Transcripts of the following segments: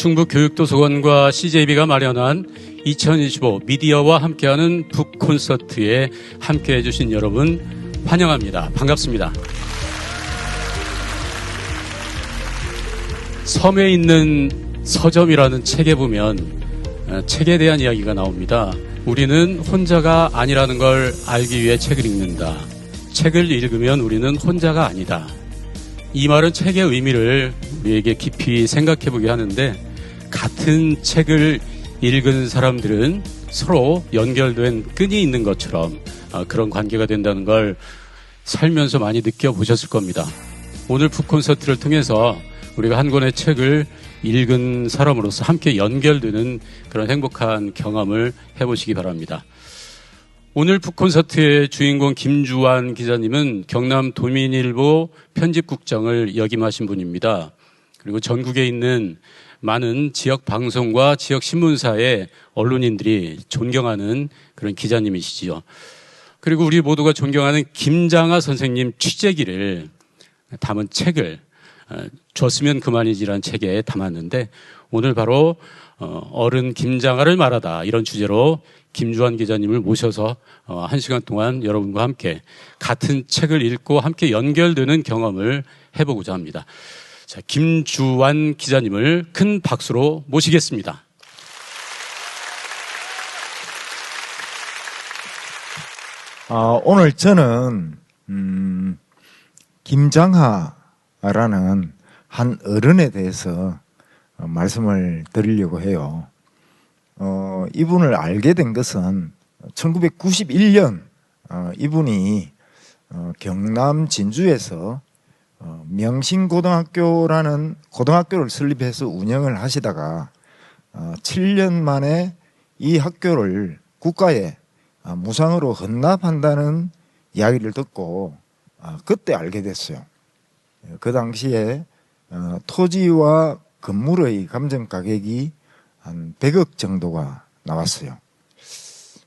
충북교육도서관과 CJB가 마련한 2025 미디어와 함께하는 북콘서트에 함께해 주신 여러분 환영합니다. 반갑습니다. 섬에 있는 서점이라는 책에 보면 책에 대한 이야기가 나옵니다. 우리는 혼자가 아니라는 걸 알기 위해 책을 읽는다. 책을 읽으면 우리는 혼자가 아니다. 이 말은 책의 의미를 우리에게 깊이 생각해보게 하는데, 같은 책을 읽은 사람들은 서로 연결된 끈이 있는 것처럼 그런 관계가 된다는 걸 살면서 많이 느껴보셨을 겁니다. 오늘 북콘서트를 통해서 우리가 한 권의 책을 읽은 사람으로서 함께 연결되는 그런 행복한 경험을 해보시기 바랍니다. 오늘 북콘서트의 주인공 김주환 기자님은 경남 도민일보 편집국장을 역임하신 분입니다. 그리고 전국에 있는 많은 지역 방송과 지역 신문사의 언론인들이 존경하는 그런 기자님이시지요. 그리고 우리 모두가 존경하는 김장하 선생님 취재기를 담은 책을 줬으면 그만이지라는 책에 담았는데, 오늘 바로 어른 김장하를 말하다, 이런 주제로 김주환 기자님을 모셔서 1시간 동안 여러분과 함께 같은 책을 읽고 함께 연결되는 경험을 해보고자 합니다. 자, 김주환 기자님을 큰 박수로 모시겠습니다. 오늘 저는 김장하라는 한 어른에 대해서 말씀을 드리려고 해요. 이분을 알게 된 것은 1991년 이분이 경남 진주에서 명신고등학교라는 고등학교를 설립해서 운영을 하시다가 7년 만에 이 학교를 국가에 무상으로 헌납한다는 이야기를 듣고 그때 알게 됐어요. 그 당시에 토지와 건물의 감정가격이 한 100억 정도가 나왔어요.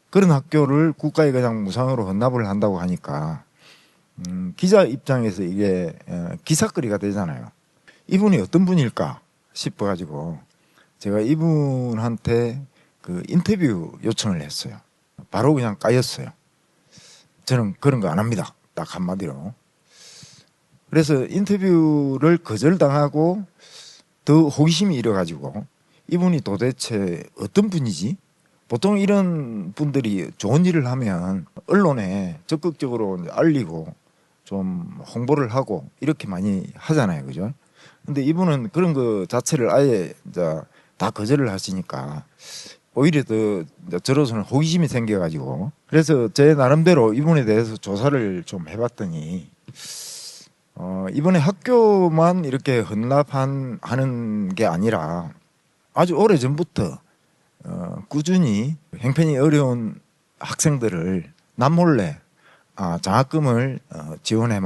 그런 학교를 국가에 그냥 무상으로 헌납을 한다고 하니까 기자 입장에서 이게 기사거리가 되잖아요. 이분이 어떤 분일까 싶어가지고 제가 이분한테 그 인터뷰 요청을 했어요. 바로 그냥 까였어요. 저는 그런 거 안 합니다. 딱 한마디로. 그래서 인터뷰를 거절당하고 더 호기심이 일어가지고 이분이 도대체 어떤 분이지? 보통 이런 분들이 좋은 일을 하면 언론에 적극적으로 알리고 좀 홍보를 하고 이렇게 많이 하잖아요. 그죠? 근데 이분은 그런 거 자체를 아예 이제 다 거절을 하시니까 오히려 더 저로서는 호기심이 생겨가지고, 그래서 제 나름대로 이분에 대해서 조사를 좀 해봤더니 이번에 학교만 이렇게 헌납하는 게 아니라 아주 오래 전부터 꾸준히 형편이 어려운 학생들을 남몰래 장학금을 지원해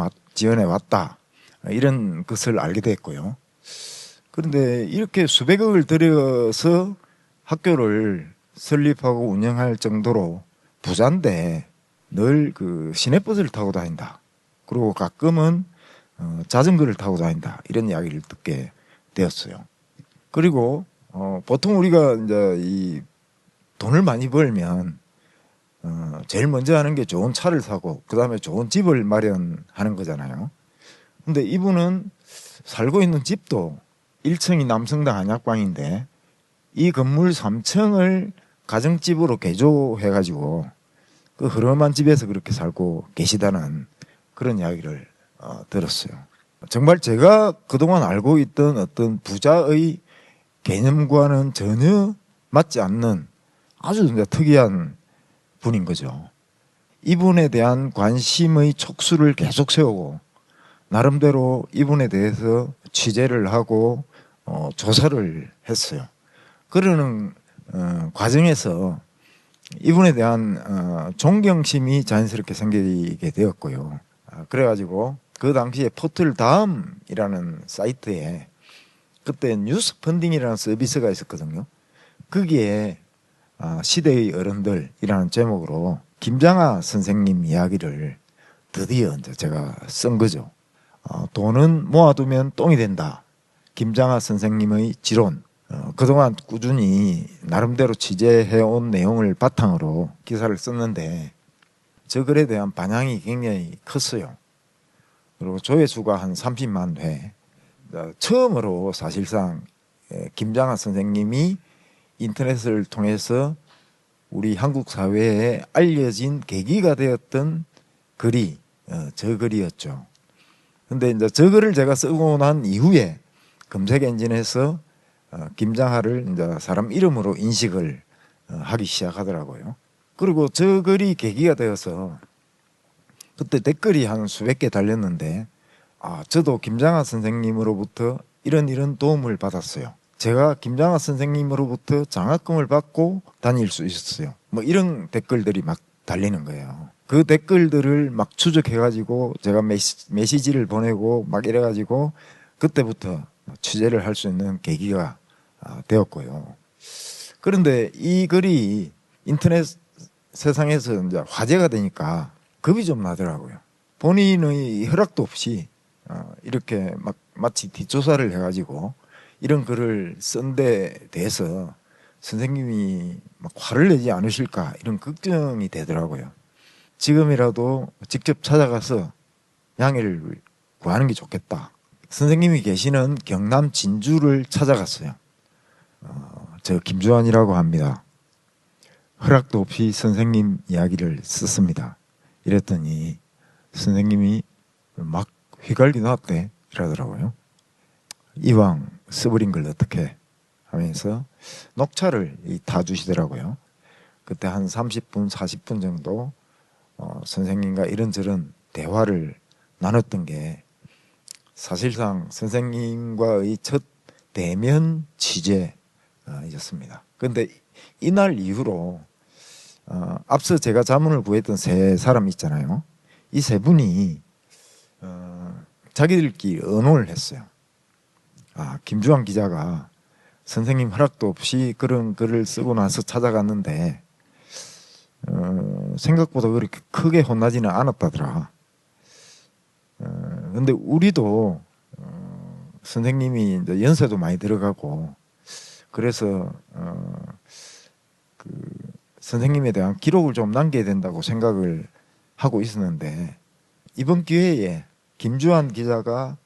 왔다, 이런 것을 알게 됐고요. 그런데 이렇게 수백억을 들여서 학교를 설립하고 운영할 정도로 부자인데 늘 그 시내버스를 타고 다닌다, 그리고 가끔은 자전거를 타고 다닌다, 이런 이야기를 듣게 되었어요. 그리고 보통 우리가 이제 이 돈을 많이 벌면 제일 먼저 하는 게 좋은 차를 사고 그 다음에 좋은 집을 마련하는 거잖아요. 근데 이분은 살고 있는 집도 1층이 남성당 한약방인데 이 건물 3층을 가정집으로 개조해가지고 그 흐름한 집에서 그렇게 살고 계시다는 그런 이야기를 들었어요. 정말 제가 그동안 알고 있던 어떤 부자의 개념과는 전혀 맞지 않는 아주 특이한 분인 거죠. 이분에 대한 관심의 촉수를 계속 세우고 나름대로 이분에 대해서 취재를 하고 조사를 했어요. 그러는 과정에서 이분에 대한 존경심이 자연스럽게 생기게 되었고요. 그래가지고 그 당시에 포털다음이라는 사이트에 그때 뉴스 펀딩이라는 서비스가 있었거든요. 거기에 시대의 어른들이라는 제목으로 김장하 선생님 이야기를 드디어 이제 제가 쓴 거죠. 돈은 모아두면 똥이 된다. 김장하 선생님의 지론, 그동안 꾸준히 나름대로 취재해온 내용을 바탕으로 기사를 썼는데 저 글에 대한 반향이 굉장히 컸어요. 그리고 조회수가 한 30만 회. 처음으로 사실상 김장하 선생님이 인터넷을 통해서 우리 한국 사회에 알려진 계기가 되었던 글이 저 글이었죠. 근데 이제 저 글을 제가 쓰고 난 이후에 검색 엔진에서 김장하를 이제 사람 이름으로 인식을 하기 시작하더라고요. 그리고 저 글이 계기가 되어서 그때 댓글이 한 수백 개 달렸는데 저도 김장하 선생님으로부터 이런 도움을 받았어요. 제가 김장하 선생님으로부터 장학금을 받고 다닐 수 있었어요. 뭐 이런 댓글들이 막 달리는 거예요. 그 댓글들을 막 추적해가지고 제가 메시지를 보내고 막 이래가지고 그때부터 취재를 할 수 있는 계기가 되었고요. 그런데 이 글이 인터넷 세상에서 이제 화제가 되니까 겁이 좀 나더라고요. 본인의 허락도 없이 이렇게 막 마치 뒷조사를 해가지고 이런 글을 쓴 데 대해서 선생님이 막 화를 내지 않으실까 이런 걱정이 되더라고요. 지금이라도 직접 찾아가서 양해를 구하는 게 좋겠다. 선생님이 계시는 경남 진주를 찾아갔어요. 저 김주환이라고 합니다. 허락도 없이 선생님 이야기를 썼습니다. 이랬더니 선생님이 막 휘갈기 놨대 이러더라고요. 이왕 써버린 걸 어떻게 하면서 녹차를 다 주시더라고요. 그때 한 30분 40분 정도 선생님과 이런저런 대화를 나눴던 게 사실상 선생님과의 첫 대면 취재였습니다. 그런데 이날 이후로 앞서 제가 자문을 구했던 세 사람 있잖아요. 이 세 분이 자기들끼리 언호를 했어요. 김주환 기자가 선생님 허락도 없이 그런 글을 쓰고 나서 찾아갔는데 생각보다 그렇게 크게 혼나지는 않았다더라. 근데 우리도 선생님이 이제 연세도 많이 들어가고 그래서 그 선생님에 대한 기록을 좀 남겨야 된다고 생각을 하고 있었는데 이번 기회에 김주환 기자가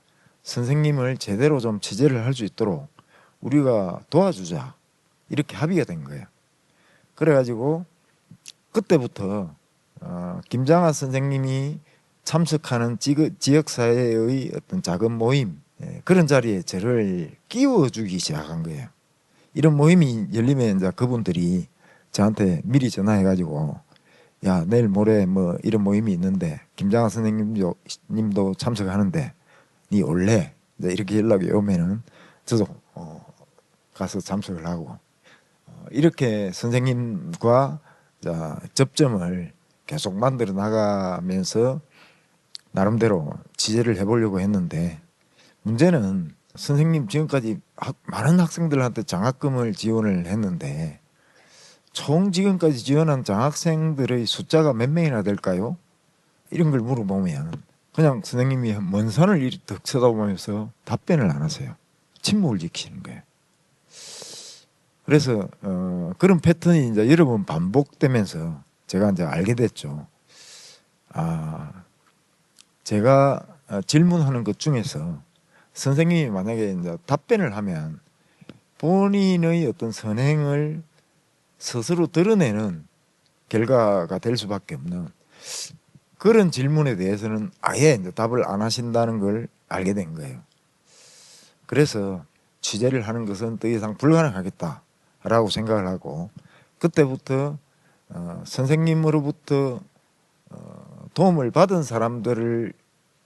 선생님을 제대로 좀 취재를 할 수 있도록 우리가 도와주자 이렇게 합의가 된 거예요. 그래가지고 그때부터 김장하 선생님이 참석하는 지역사회의 어떤 작은 모임 그런 자리에 저를 끼워주기 시작한 거예요. 이런 모임이 열리면 이제 그분들이 저한테 미리 전화해가지고 야 내일 모레 뭐 이런 모임이 있는데 김장하 선생님도 참석하는데 니 올래? 이렇게 연락이 오면은 저도 가서 참석을 하고 이렇게 선생님과 접점을 계속 만들어 나가면서 나름대로 취재를 해보려고 했는데 문제는 선생님 지금까지 많은 학생들한테 장학금을 지원을 했는데 총 지금까지 지원한 장학생들의 숫자가 몇 명이나 될까요? 이런 걸 물어보면 그냥 선생님이 먼 산을 이렇게 덕 쳐다보면서 답변을 안 하세요. 침묵을 지키는 거예요. 그래서 그런 패턴이 이제 여러 번 반복되면서 제가 이제 알게 됐죠. 제가 질문하는 것 중에서 선생님이 만약에 이제 답변을 하면 본인의 어떤 선행을 스스로 드러내는 결과가 될 수밖에 없는 그런 질문에 대해서는 아예 이제 답을 안 하신다는 걸 알게 된 거예요. 그래서 취재를 하는 것은 더 이상 불가능하겠다라고 생각을 하고 그때부터 선생님으로부터 도움을 받은 사람들을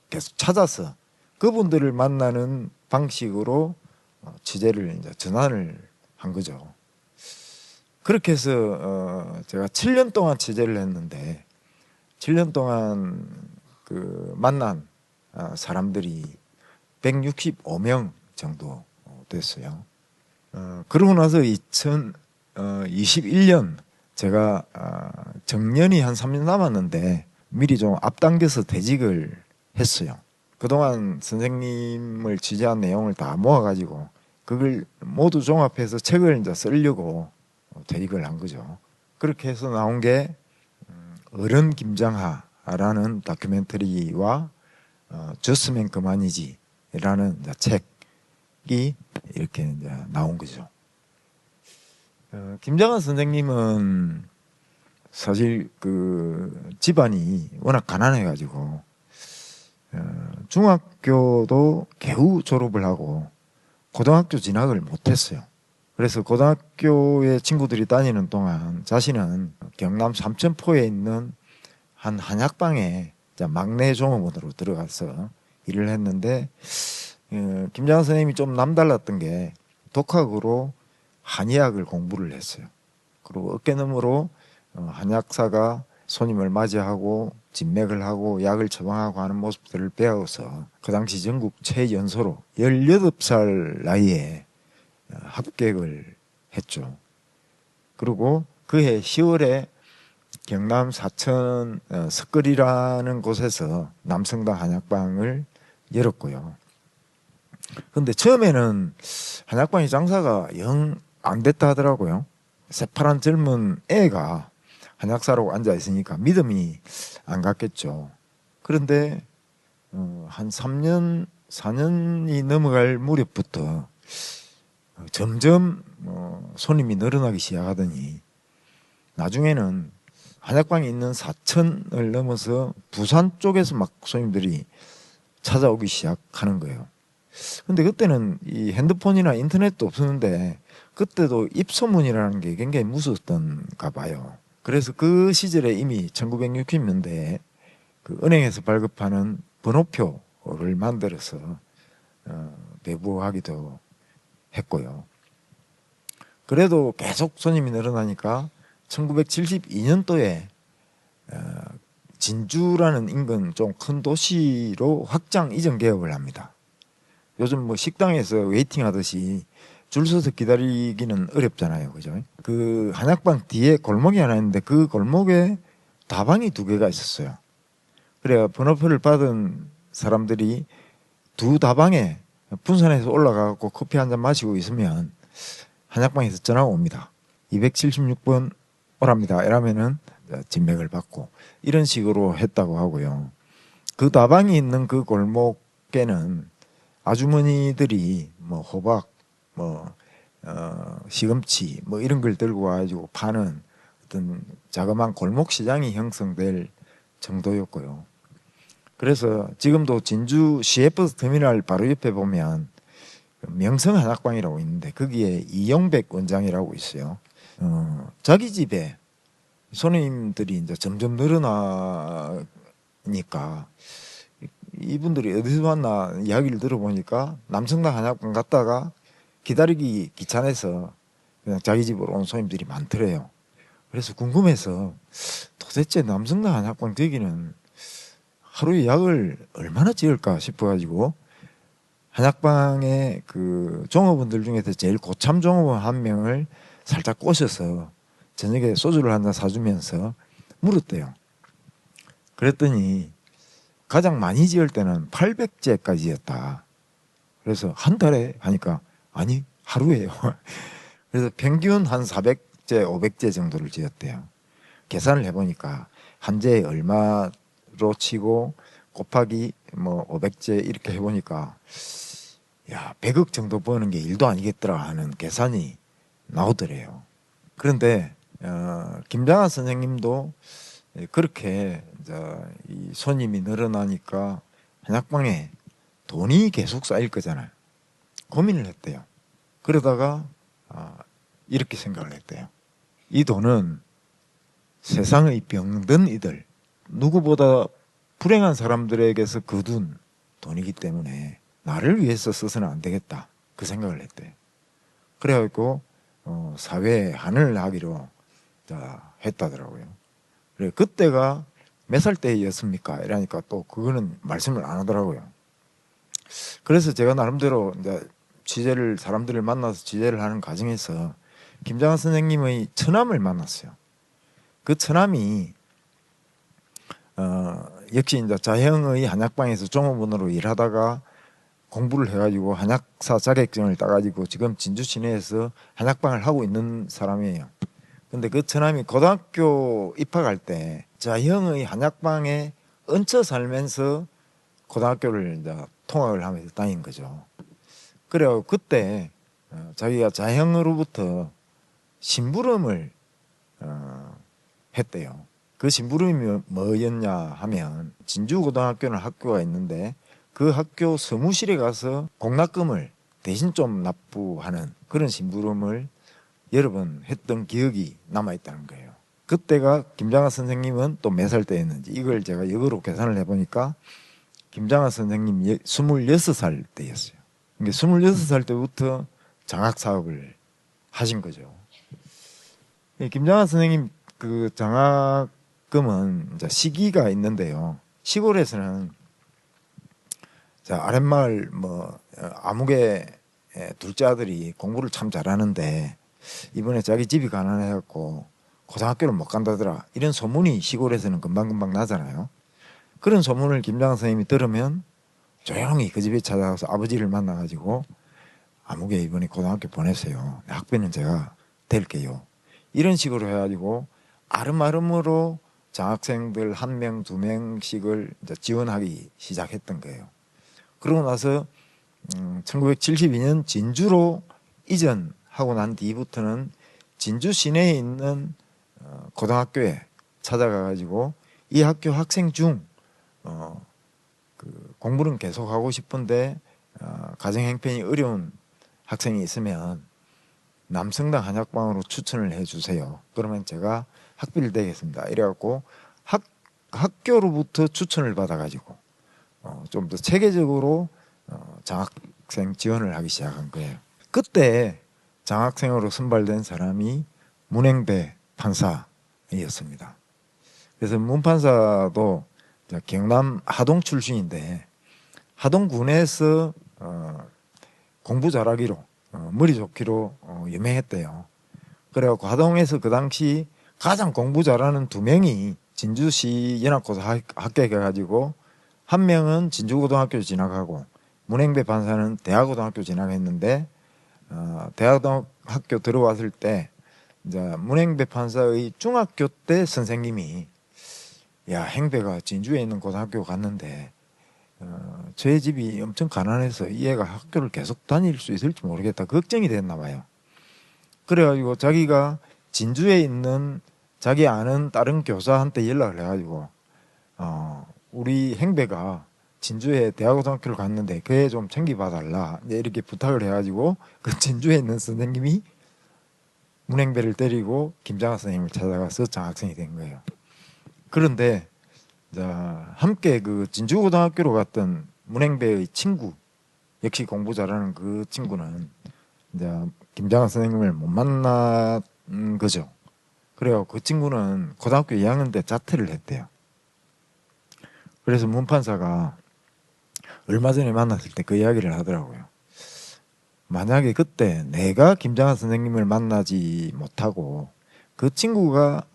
계속 찾아서 그분들을 만나는 방식으로 취재를 이제 전환을 한 거죠. 그렇게 해서 제가 7년 동안 취재를 했는데 7년 동안 그 만난 사람들이 165명 정도 됐어요. 그러고 나서 2021년 제가 정년이 한 3년 남았는데 미리 좀 앞당겨서 퇴직을 했어요. 그동안 선생님을 취재한 내용을 다 모아가지고 그걸 모두 종합해서 책을 이제 쓰려고 퇴직을 한 거죠. 그렇게 해서 나온 게 어른 김장하라는 다큐멘터리와 줬으면 그만이지라는 책이 이렇게 이제 나온 거죠. 김장하 선생님은 사실 그 집안이 워낙 가난해가지고 중학교도 겨우 졸업을 하고 고등학교 진학을 못했어요. 그래서 고등학교에 친구들이 다니는 동안 자신은 경남 삼천포에 있는 한 한약방에 막내 종업원으로 들어가서 일을 했는데 김장하 선생님이 좀 남달랐던 게 독학으로 한의학을 공부를 했어요. 그리고 어깨너머로 한약사가 손님을 맞이하고 진맥을 하고 약을 처방하고 하는 모습들을 배워서 그 당시 전국 최연소로 18살 나이에 합격을 했죠. 그리고 그해 10월에 경남 사천 석거리라는 곳에서 남성당 한약방을 열었고요. 근데 처음에는 한약방의 장사가 영 안 됐다 하더라고요. 새파란 젊은 애가 한약사라고 앉아 있으니까 믿음이 안 갔겠죠. 그런데 한 3년, 4년이 넘어갈 무렵부터 점점 손님이 늘어나기 시작하더니 나중에는 한약방이 있는 사천을 넘어서 부산 쪽에서 막 손님들이 찾아오기 시작하는 거예요. 근데 그때는 이 핸드폰이나 인터넷도 없었는데 그때도 입소문이라는 게 굉장히 무서웠던가 봐요. 그래서 그 시절에 이미 1960년대에 그 은행에서 발급하는 번호표를 만들어서 배부하기도 했고요. 그래도 계속 손님이 늘어나니까 1972년도에 진주라는 인근 좀 큰 도시로 확장 이전 개업을 합니다. 요즘 뭐 식당에서 웨이팅 하듯이 줄 서서 기다리기는 어렵잖아요. 그죠? 그 한약방 뒤에 골목이 하나 있는데 그 골목에 다방이 2개가 있었어요. 그래야 번호표를 받은 사람들이 두 다방에 분산해서 올라가고 커피 한 잔 마시고 있으면 한약방에서 전화가 옵니다. 276번 오랍니다. 이러면은 진맥을 받고 이런 식으로 했다고 하고요. 그 다방이 있는 그 골목에는 아주머니들이 뭐 호박, 시금치 뭐 이런 걸 들고 와가지고 파는 어떤 자그마한 골목 시장이 형성될 정도였고요. 그래서 지금도 진주 시외버스 터미널 바로 옆에 보면 명성 한약방이라고 있는데 거기에 이영백 원장이라고 있어요. 자기 집에 손님들이 이제 점점 늘어나니까 이분들이 어디서 왔나 이야기를 들어보니까 남성당 한약방 갔다가 기다리기 귀찮아서 그냥 자기 집으로 온 손님들이 많더래요. 그래서 궁금해서 도대체 남성당 한약방 되기는 하루에 약을 얼마나 지을까 싶어가지고 한약방의 그 종업원들 중에서 제일 고참 종업원 한 명을 살짝 꼬셔서 저녁에 소주를 한 잔 사주면서 물었대요. 그랬더니 가장 많이 지을 때는 800제까지였다. 그래서 한 달에 하니까 아니 하루에요. 그래서 평균 한 400제, 500제 정도를 지었대요. 계산을 해보니까 한 제에 얼마로 치고 곱하기 뭐 500제 이렇게 해보니까 야 100억 정도 버는 게 일도 아니겠더라 하는 계산이 나오더래요. 그런데 김장하 선생님도 그렇게 이제 이 손님이 늘어나니까 한약방에 돈이 계속 쌓일 거잖아요. 고민을 했대요. 그러다가 이렇게 생각을 했대요. 이 돈은 세상의 병든 이들 누구보다 불행한 사람들에게서 거둔 돈이기 때문에 나를 위해서 써서는 안 되겠다 그 생각을 했대요. 그래가지고 사회 한을 하기로 했다더라고요. 그래 그때가 몇 살 때였습니까? 이러니까 또 그거는 말씀을 안 하더라고요. 그래서 제가 나름대로 이제 취재를 사람들을 만나서 취재를 하는 과정에서 김장하 선생님의 처남을 만났어요. 그 처남이 역시 이제 자형의 한약방에서 종업원으로 일하다가 공부를 해가지고 한약사 자격증을 따가지고 지금 진주 시내에서 한약방을 하고 있는 사람이에요. 근데 그 처남이 고등학교 입학할 때 자형의 한약방에 얹혀 살면서 고등학교를 이제 통학을 하면서 다닌 거죠. 그래요. 그때 자기가 자형으로부터 심부름을 했대요. 그 심부름이 뭐였냐 하면 진주고등학교는 학교가 있는데 그 학교 사무실에 가서 공납금을 대신 좀 납부하는 그런 심부름을 여러 번 했던 기억이 남아있다는 거예요. 그때가 김장하 선생님은 또 몇 살 때였는지 이걸 제가 역으로 계산을 해보니까 김장하 선생님 26살 때였어요. 그러니까 26살 때부터 장학사업을 하신 거죠. 김장하 선생님 그 장학금은 이제 시기가 있는데요. 시골에서는 아랫마을 아무개 둘째 아들이 공부를 참 잘하는데 이번에 자기 집이 가난해갖고 고등학교를 못 간다더라 이런 소문이 시골에서는 금방금방 나잖아요. 그런 소문을 김장하 선생님이 들으면 조용히 그 집에 찾아가서 아버지를 만나가지고 아무개 이번에 고등학교 보냈어요. 학비는 제가 댈게요. 이런 식으로 해가지고 아름아름으로 장학생들 1명, 2명씩을 이제 지원하기 시작했던 거예요. 그러고 나서 1972년 진주로 이전하고 난 뒤부터는 진주 시내에 있는 고등학교에 찾아가가지고 이 학교 학생 중 그 공부는 계속 하고 싶은데 가정 형편이 어려운 학생이 있으면 남성당 한약방으로 추천을 해주세요. 그러면 제가 학비를 대겠습니다. 이래갖고 학교로부터 추천을 받아가지고 좀 더 체계적으로 장학생 지원을 하기 시작한 거예요. 그때 장학생으로 선발된 사람이 문행배 판사였습니다. 그래서 문 판사도 경남 하동 출신인데 하동군에서 공부 잘하기로 머리 좋기로 유명했대요. 그래갖고 하동에서 그 당시 가장 공부 잘하는 2명이 진주시 연합고등학교에 가가지고 1명은 진주고등학교 진학하고 문행배 판사는 대하고등학교 진학했는데 대하고등학교 들어왔을 때 이제 문행배 판사의 중학교 때 선생님이 야 행배가 진주에 있는 고등학교 갔는데 저희 집이 엄청 가난해서 이 애가 학교를 계속 다닐 수 있을지 모르겠다 걱정이 됐나 봐요. 그래가지고 자기가 진주에 있는 자기 아는 다른 교사한테 연락을 해가지고 우리 행배가 진주에 대하고등학교를 갔는데 그 애 좀 챙겨봐달라 이렇게 부탁을 해가지고 그 진주에 있는 선생님이 문행배를 때리고 김장하 선생님을 찾아가서 장학생이 된 거예요. 그런데 함께 그 진주고등학교로 갔던 문행배의 친구 역시 공부 잘하는 그 친구는 이제 김장하 선생님을 못 만난 거죠. 그래요. 그 친구는 고등학교 2학년 때 자퇴를 했대요. 그래서 문판사가 얼마 전에 만났을 때 그 이야기를 하더라고요. 만약에 그때 내가 김장하 선생님을 만나지 못하고 그 친구가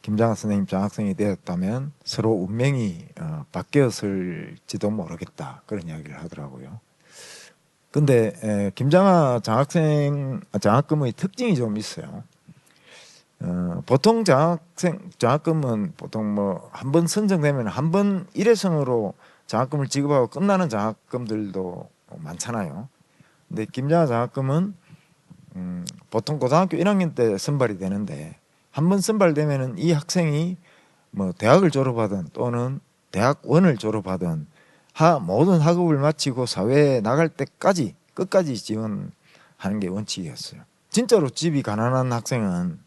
김장하 선생님 장학생이 되었다면 서로 운명이 바뀌었을지도 모르겠다 그런 이야기를 하더라고요. 근데 김장하 장학금의 특징이 좀 있어요. 보통 장학금은 보통 한 번 선정되면 한 번 일회성으로 장학금을 지급하고 끝나는 장학금들도 많잖아요. 근데 김장하 장학금은 보통 고등학교 1학년 때 선발이 되는데 한 번 선발되면은 이 학생이 대학을 졸업하든 또는 대학원을 졸업하든 모든 학업을 마치고 사회에 나갈 때까지 끝까지 지원하는 게 원칙이었어요. 진짜로 집이 가난한 학생은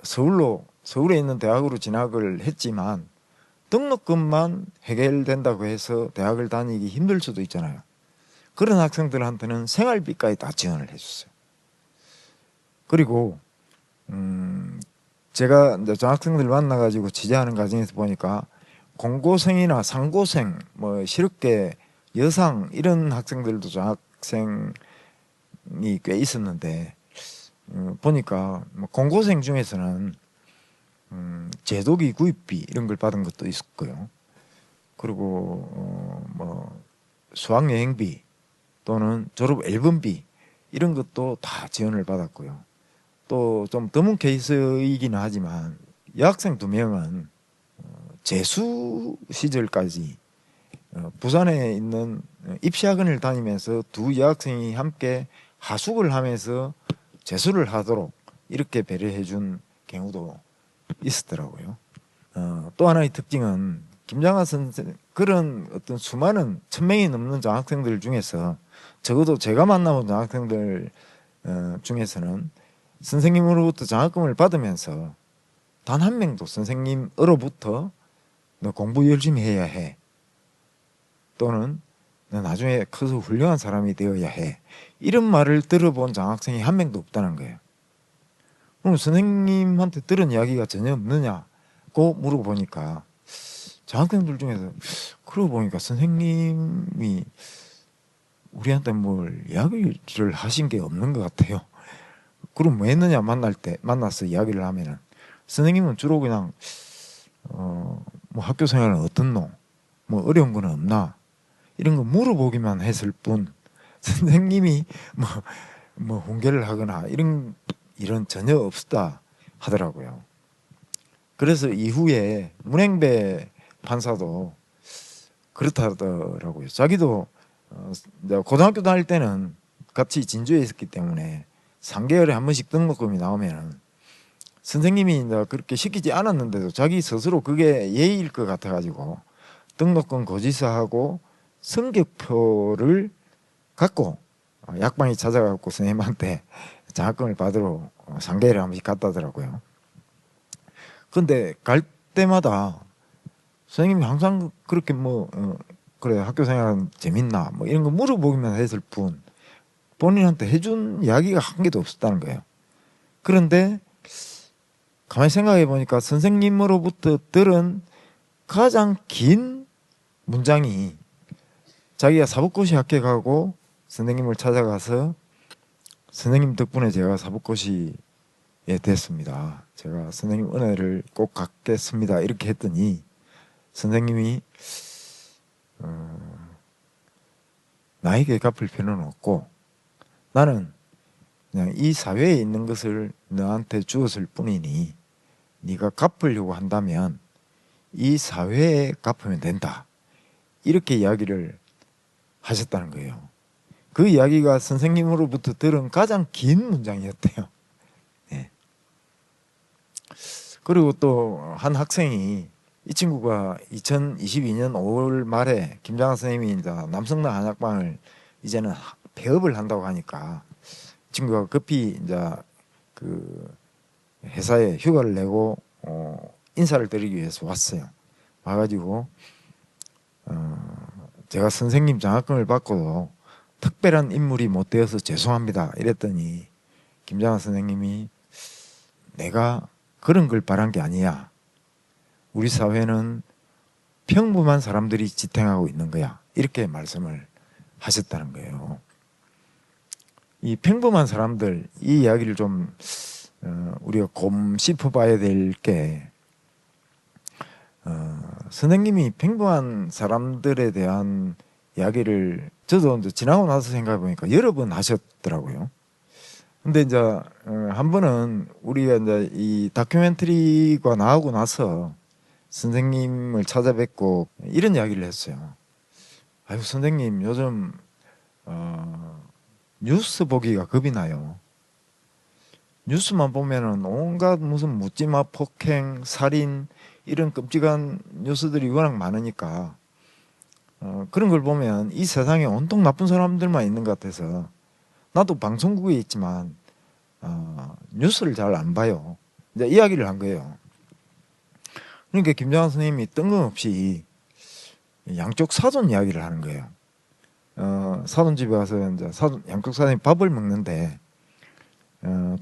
서울에 있는 대학으로 진학을 했지만 등록금만 해결된다고 해서 대학을 다니기 힘들 수도 있잖아요. 그런 학생들한테는 생활비까지 다 지원을 해줬어요. 그리고 제가 이제 장학생들 만나가지고 취재하는 과정에서 보니까 공고생이나 상고생, 실업계 여상 이런 학생들도 장학생이 꽤 있었는데 보니까 공고생 중에서는 제도기 구입비 이런 걸 받은 것도 있었고요. 그리고 수학여행비 또는 졸업 앨범비 이런 것도 다 지원을 받았고요. 또 좀 드문 케이스이기는 하지만 여학생 2명은 재수 시절까지 부산에 있는 입시학원을 다니면서 두 여학생이 함께 하숙을 하면서 재수를 하도록 이렇게 배려해 준 경우도 있었더라고요. 또 하나의 특징은 김장하 선생 그런 어떤 수많은 1000명이 넘는 장학생들 중에서 적어도 제가 만나본 장학생들 중에서는 선생님으로부터 장학금을 받으면서 단 한 명도 선생님으로부터 너 공부 열심히 해야 해 또는 너 나중에 커서 훌륭한 사람이 되어야 해 이런 말을 들어본 장학생이 한 명도 없다는 거예요. 그럼 선생님한테 들은 이야기가 전혀 없느냐고 물어보니까 장학생들 중에서 그러고 보니까 선생님이 우리한테 뭘 이야기를 하신 게 없는 것 같아요. 그럼 뭐 했느냐 만나서 이야기를 하면은 선생님은 주로 그냥 뭐 학교 생활은 어떻노? 뭐 어려운 거는 없나? 이런 거 물어보기만 했을 뿐 선생님이 뭐 훈계를 하거나 이런 전혀 없었다 하더라고요. 그래서 이후에 문행배 판사도 그렇다더라고요. 자기도 고등학교 다닐 때는 같이 진주에 있었기 때문에 3개월에 한 번씩 등록금이 나오면은 선생님이 그렇게 시키지 않았는데도 자기 스스로 그게 예의일 것 같아가지고 등록금 고지서하고 성적표를 갖고 약방에 찾아가고 선생님한테 장학금을 받으러 3개월에 한 번씩 갔다더라고요. 근데 갈 때마다 선생님이 항상 그렇게 그래 학교 생활은 재밌나 뭐 이런 거 물어보기만 했을 뿐 본인한테 해준 이야기가 한 개도 없었다는 거예요. 그런데 가만히 생각해 보니까 선생님으로부터 들은 가장 긴 문장이 자기가 사법고시 합격하고 선생님을 찾아가서 선생님 덕분에 제가 사법고시에 됐습니다. 제가 선생님 은혜를 꼭 갚겠습니다. 이렇게 했더니 선생님이 나에게 갚을 필요는 없고 나는 그냥 이 사회에 있는 것을 너한테 주었을 뿐이니 네가 갚으려고 한다면 이 사회에 갚으면 된다. 이렇게 이야기를 하셨다는 거예요. 그 이야기가 선생님으로부터 들은 가장 긴 문장이었대요. 네. 그리고 또 한 학생이 이 친구가 2022년 5월 말에 김장하 선생님이 이제 남성당 한약방을 이제는 폐업을 한다고 하니까 이 친구가 급히 이제 그 회사에 휴가를 내고 인사를 드리기 위해서 왔어요. 와가지고 제가 선생님 장학금을 받고도 특별한 인물이 못 되어서 죄송합니다 이랬더니 김장하 선생님이 내가 그런 걸 바란 게 아니야. 우리 사회는 평범한 사람들이 지탱하고 있는 거야. 이렇게 말씀을 하셨다는 거예요. 이 평범한 사람들 이 이야기를 좀 우리가 곰 씹어봐야 될 게 선생님이 평범한 사람들에 대한 이야기를 저도 이제 지나고 나서 생각해 보니까 여러 번 하셨더라고요. 근데 이제 한 번은 우리가 이제 이 다큐멘터리가 나오고 나서 선생님을 찾아뵙고 이런 이야기를 했어요. 아유 선생님 요즘 뉴스 보기가 겁이 나요. 뉴스만 보면은 온갖 무슨 묻지마 폭행, 살인 이런 끔찍한 뉴스들이 워낙 많으니까 그런 걸 보면 이 세상에 온통 나쁜 사람들만 있는 것 같아서 나도 방송국에 있지만 뉴스를 잘 안 봐요. 이제 이야기를 한 거예요. 그러니까 김장하 선생님이 뜬금없이 양쪽 사돈 이야기를 하는 거예요. 사돈 집에 가서 이제 양쪽 사돈이 밥을 먹는데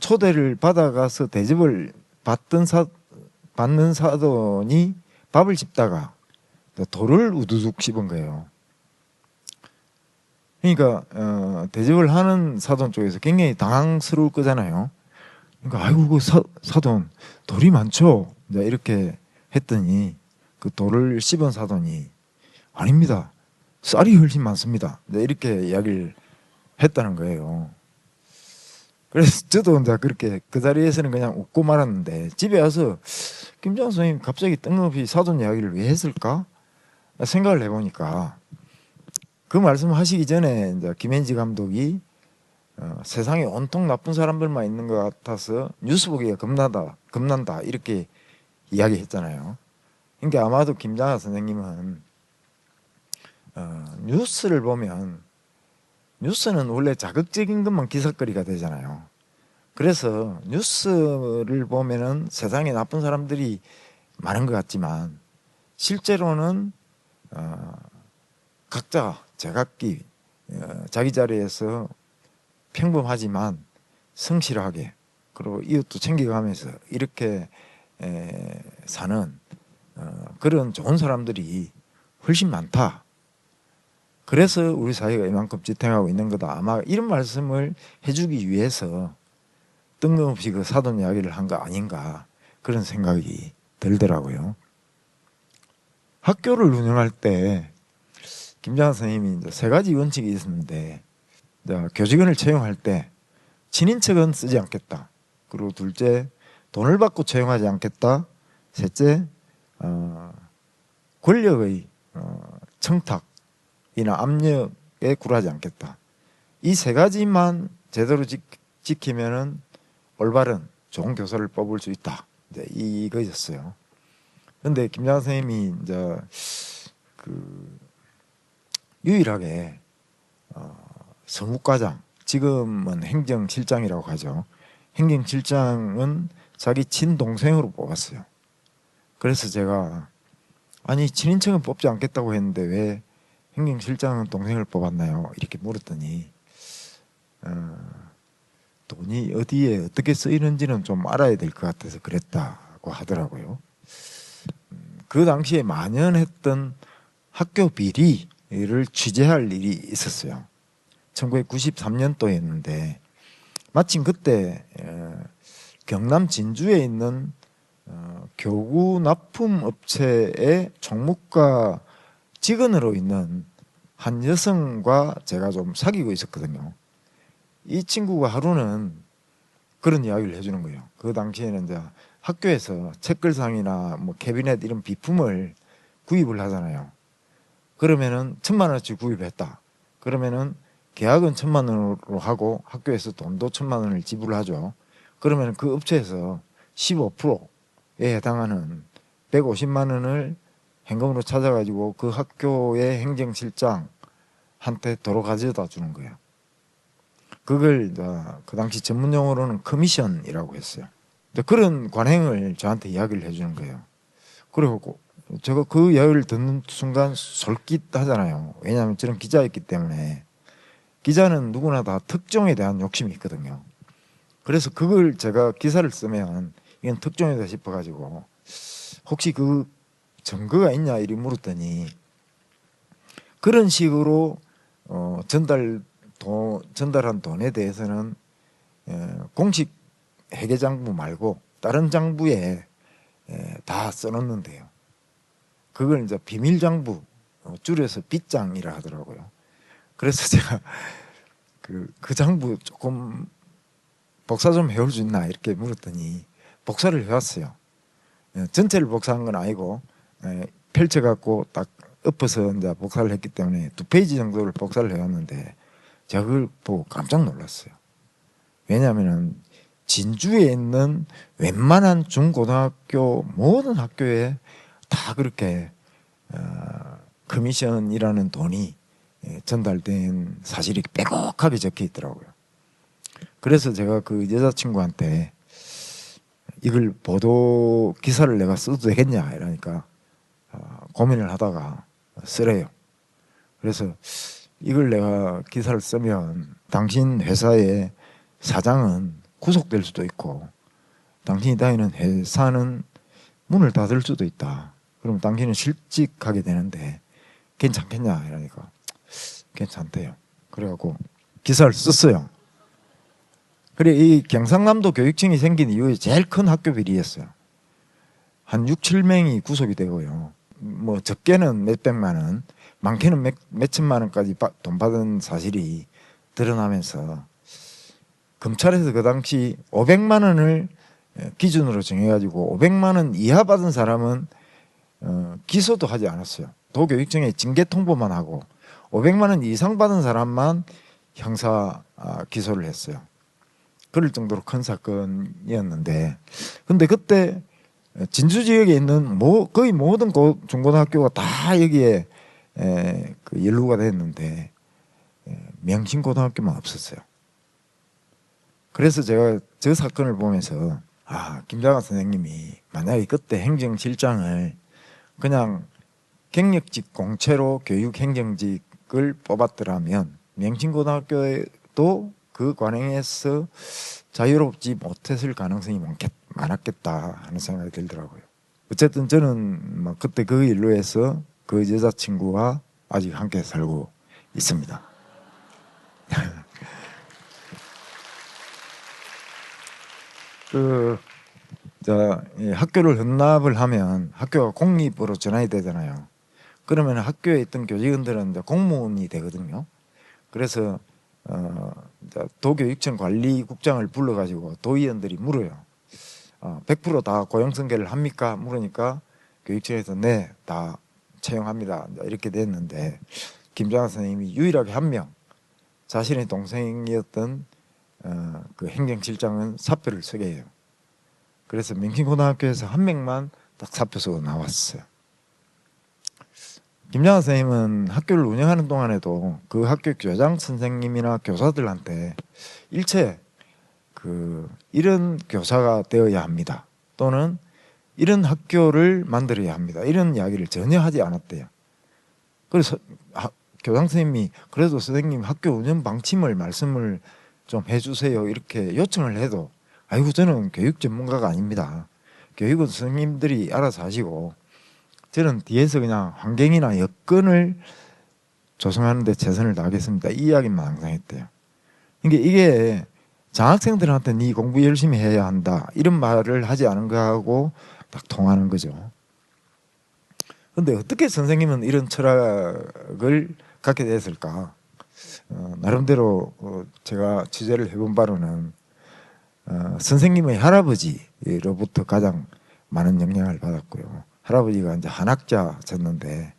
초대를 받아가서 대접을 받는 사돈이 밥을 씹다가 돌을 우두둑 씹은 거예요. 그러니까 대접을 하는 사돈 쪽에서 굉장히 당황스러울 거잖아요. 그러니까 아이고 그 사돈 돌이 많죠. 이제 이렇게 했더니 그 돌을 씹은 사돈이 아닙니다. 쌀이 훨씬 많습니다. 이제 이렇게 이야기를 했다는 거예요. 그래서 저도 이제 그렇게 그 자리에서는 그냥 웃고 말았는데 집에 와서 김장한 선생님 갑자기 뜬금없이 사돈 이야기를 왜 했을까 생각을 해보니까 그 말씀하시기 전에 이제 김현지 감독이 세상에 온통 나쁜 사람들만 있는 것 같아서 뉴스 보기가 겁난다 이렇게 이야기했잖아요. 그러니까 아마도 김장하 선생님은 뉴스를 보면 뉴스는 원래 자극적인 것만 기사거리가 되잖아요. 그래서 뉴스를 보면은 세상에 나쁜 사람들이 많은 것 같지만 실제로는 각자 제각기 자기 자리에서 평범하지만 성실하게 그리고 이웃도 챙겨가면서 이렇게 사는 그런 좋은 사람들이 훨씬 많다. 그래서 우리 사회가 이만큼 지탱하고 있는 거다. 아마 이런 말씀을 해주기 위해서 뜬금없이 그 사돈 이야기를 한 거 아닌가 그런 생각이 들더라고요. 학교를 운영할 때 김장한 선생님이 이제 3가지 원칙이 있었는데 교직원을 채용할 때 친인척은 쓰지 않겠다. 그리고 둘째 돈을 받고 채용하지 않겠다. 셋째 권력의 청탁이나 압력에 굴하지 않겠다. 이 3가지만 제대로 지키면은 올바른 좋은 교사를 뽑을 수 있다. 이제 이거였어요. 그런데 김장한 선생님이 이제 그 유일하게 서무과장, 지금은 행정실장이라고 하죠. 행정실장은 자기 친동생으로 뽑았어요. 그래서 제가 아니 친인척은 뽑지 않겠다고 했는데 왜 행정실장은 동생을 뽑았나요? 이렇게 물었더니 돈이 어디에 어떻게 쓰이는지는 좀 알아야 될 것 같아서 그랬다고 하더라고요. 그 당시에 만연했던 학교 비리를 취재할 일이 있었어요. 1993년도였는데 마침 그때 경남 진주에 있는 교구 납품업체의 총무과 직원으로 있는 한 여성과 제가 좀 사귀고 있었거든요. 이 친구가 하루는 그런 이야기를 해주는 거예요. 그 당시에는 이제 학교에서 책글상이나 뭐 캐비넷 이런 비품을 구입을 하잖아요. 그러면은 1,000만 원어치 구입했다. 그러면은 계약은 1,000만 원으로 하고 학교에서 돈도 1,000만 원을 지불하죠. 그러면 그 업체에서 15%에 해당하는 150만 원을 현금으로 찾아가지고 그 학교의 행정실장한테 도로 가져다 주는 거예요. 그걸 그 당시 전문 용어로는 커미션이라고 했어요. 그런 관행을 저한테 이야기를 해주는 거예요. 그리고 제가 그 이야기를 듣는 순간 솔깃하잖아요. 왜냐하면 저는 기자였기 때문에 기자는 누구나 다 특종에 대한 욕심이 있거든요. 그래서 그걸 제가 기사를 쓰면 이건 특종이다 싶어가지고 혹시 그 증거가 있냐 이리 물었더니 그런 식으로 전달한 돈에 대해서는 공식 회계장부 말고 다른 장부에 다 써놓는데요. 그걸 이제 비밀장부 줄여서 빗장이라 하더라고요. 그래서 제가 그 장부 조금 복사 좀 해올 수 있나 이렇게 물었더니 복사를 해왔어요. 전체를 복사한 건 아니고 펼쳐갖고 딱 엎어서 이제 복사를 했기 때문에 2페이지 정도를 복사를 해왔는데 제가 그걸 보고 깜짝 놀랐어요. 왜냐하면 진주에 있는 웬만한 중고등학교 모든 학교에 다 그렇게 커미션이라는 돈이 전달된 사실이 빼곡하게 적혀 있더라고요. 그래서 제가 그 여자친구한테 이걸 보도 기사를 내가 써도 되겠냐 이러니까 고민을 하다가 쓰래요. 그래서 이걸 내가 기사를 쓰면 당신 회사의 사장은 구속될 수도 있고 당신이 다니는 회사는 문을 닫을 수도 있다. 그럼 당신은 실직하게 되는데 괜찮겠냐 이러니까 괜찮대요. 그래갖고 기사를 썼어요. 그래 이 경상남도 교육청이 생긴 이후에 제일 큰 학교 비리였어요. 한 6, 7명이 구속이 되고요. 뭐 적게는 몇백만 원, 많게는 몇 천만 원까지 돈 받은 사실이 드러나면서 검찰에서 그 당시 500만 원을 기준으로 정해가지고 500만 원 이하 받은 사람은 기소도 하지 않았어요. 도교육청에 징계 통보만 하고 500만 원 이상 받은 사람만 형사 기소를 했어요. 그럴 정도로 큰 사건이었는데, 근데 그때 진주 지역에 있는 거의 모든 중고등학교가 다 여기에 그 연루가 됐는데 명신고등학교만 없었어요. 그래서 제가 저 사건을 보면서 김장하 선생님이 만약에 그때 행정실장을 그냥 경력직 공채로 교육행정직을 뽑았더라면 명신고등학교도 그 관행에서 자유롭지 못했을 가능성이 많았겠다 하는 생각이 들더라고요. 어쨌든 저는 그때 그 일로 해서 그 여자친구와 아직 함께 살고 있습니다. 학교를 헌납을 하면 학교가 공립으로 전환이 되잖아요. 그러면 학교에 있던 교직원들은 이제 공무원이 되거든요. 그래서 도교육청 관리국장을 불러가지고 도의원들이 물어요. 100% 다 고용승계를 합니까? 물으니까 교육청에서 네, 다 채용합니다. 이렇게 됐는데 김장하 선생님이 유일하게 한 명, 자신의 동생이었던 그 행정실장은 사표를 쓰게 해요. 그래서 명신고등학교에서 한 명만 딱 사표 쓰고 나왔어요. 김장하 선생님은 학교를 운영하는 동안에도 그 학교 교장 선생님이나 교사들한테 일체 이런 교사가 되어야 합니다. 또는 이런 학교를 만들어야 합니다. 이런 이야기를 전혀 하지 않았대요. 그래서 교장 선생님이 그래도 선생님 학교 운영 방침을 말씀을 좀 해주세요 이렇게 요청을 해도 아이고 저는 교육 전문가가 아닙니다. 교육은 선생님들이 알아서 하시고 저는 뒤에서 그냥 환경이나 여건을 조성하는 데 최선을 다하겠습니다. 이 이야기만 항상 했대요. 그러니까 이게 장학생들한테 네 공부 열심히 해야 한다 이런 말을 하지 않은 거하고 딱 통하는 거죠. 근데 어떻게 선생님은 이런 철학을 갖게 됐을까? 나름대로 제가 취재를 해본 바로는 선생님의 할아버지로부터 가장 많은 영향을 받았고요. 할아버지가 이제 한학자셨는데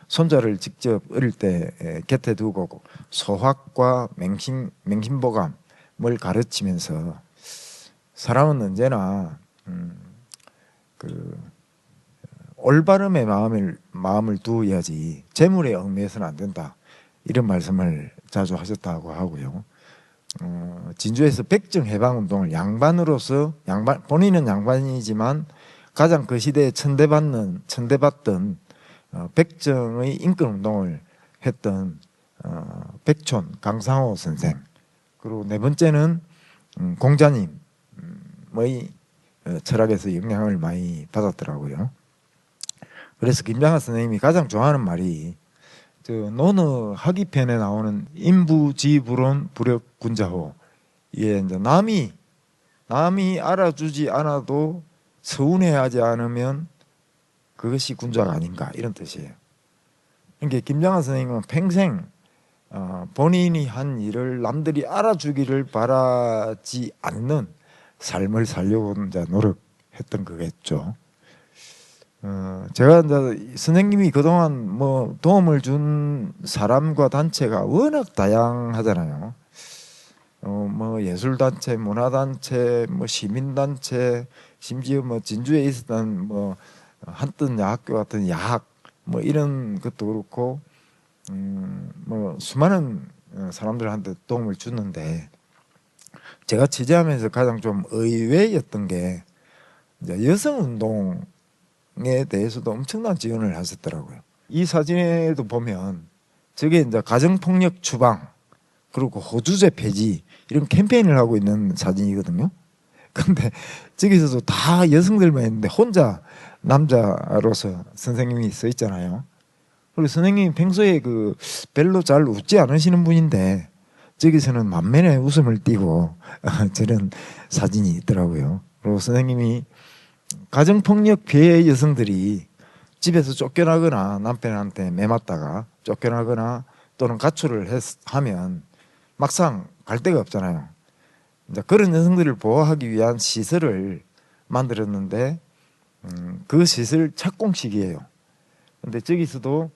손자를 직접 어릴 때 곁에 두고 소학과 맹신보감을 가르치면서 사람은 언제나 올바름의 마음을 두어야지 재물에 얽매여서는 안 된다. 이런 말씀을 자주 하셨다고 하고요. 진주에서 백정 해방 운동을 양반으로서 본인은 양반이지만 가장 그 시대에 천대받던 백정의 인권 운동을 했던 백촌 강상호 선생, 그리고 네 번째는 공자님의 철학에서 영향을 많이 받았더라고요. 그래서 김장하 선생님이 가장 좋아하는 말이 논어 학위편에 나오는 인부지불온 불역군자호. 예, 이제 남이 알아주지 않아도 서운해하지 않으면 그것이 군자가 아닌가 이런 뜻이에요. 그러니까 김장하 선생님은 평생 본인이 한 일을 남들이 알아주기를 바라지 않는 삶을 살려고 이제 노력했던 거겠죠. 제가 이제 선생님이 그동안 도움을 준 사람과 단체가 워낙 다양하잖아요. 예술단체, 문화단체, 시민단체, 심지어 진주에 있었던 한뜬 야학교 같은 야학 이런 것도 그렇고 수많은 사람들한테 도움을 주는데 제가 취재하면서 가장 좀 의외였던 게 이제 여성운동에 대해서도 엄청난 지원을 하셨더라고요. 이 사진에도 보면 저게 이제 가정폭력 추방 그리고 호주제 폐지 이런 캠페인을 하고 있는 사진이거든요. 근데 저기서도 다 여성들만 있는데 혼자 남자로서 선생님이 서 있잖아요. 그리고 선생님이 평소에 별로 잘 웃지 않으시는 분인데 저기서는 만면에 웃음을 띠고 저런 사진이 있더라고요. 그리고 선생님이 가정폭력 피해 여성들이 집에서 쫓겨나거나 남편한테 매맞다가 쫓겨나거나 또는 가출을 하면 막상 갈 데가 없잖아요. 이제 그런 여성들을 보호하기 위한 시설을 만들었는데 그 시설 착공식이에요. 근데 저기서도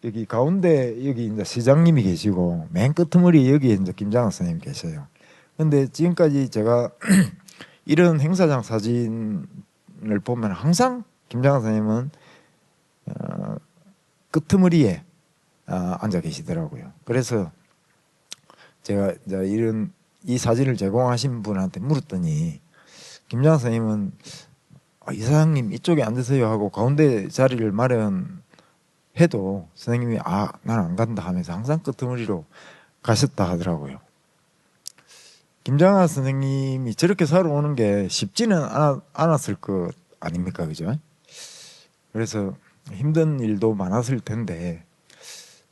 여기 가운데 여기 이제 시장님이 계시고 맨 끄트머리 여기 이제 김장학 선생님 계셔요. 근데 지금까지 제가 이런 행사장 사진을 보면 항상 김장학 선생님은 끄트머리에 앉아 계시더라고요. 그래서 제가 이제 이 사진을 제공하신 분한테 물었더니 김장학 선생님은 이사장님 이쪽에 앉으세요 하고 가운데 자리를 마련해도 선생님이 난 안 간다 하면서 항상 끄트머리로 가셨다 하더라고요. 김장하 선생님이 저렇게 살아오는 게 쉽지는 않았을 것 아닙니까, 그죠? 그래서 힘든 일도 많았을 텐데,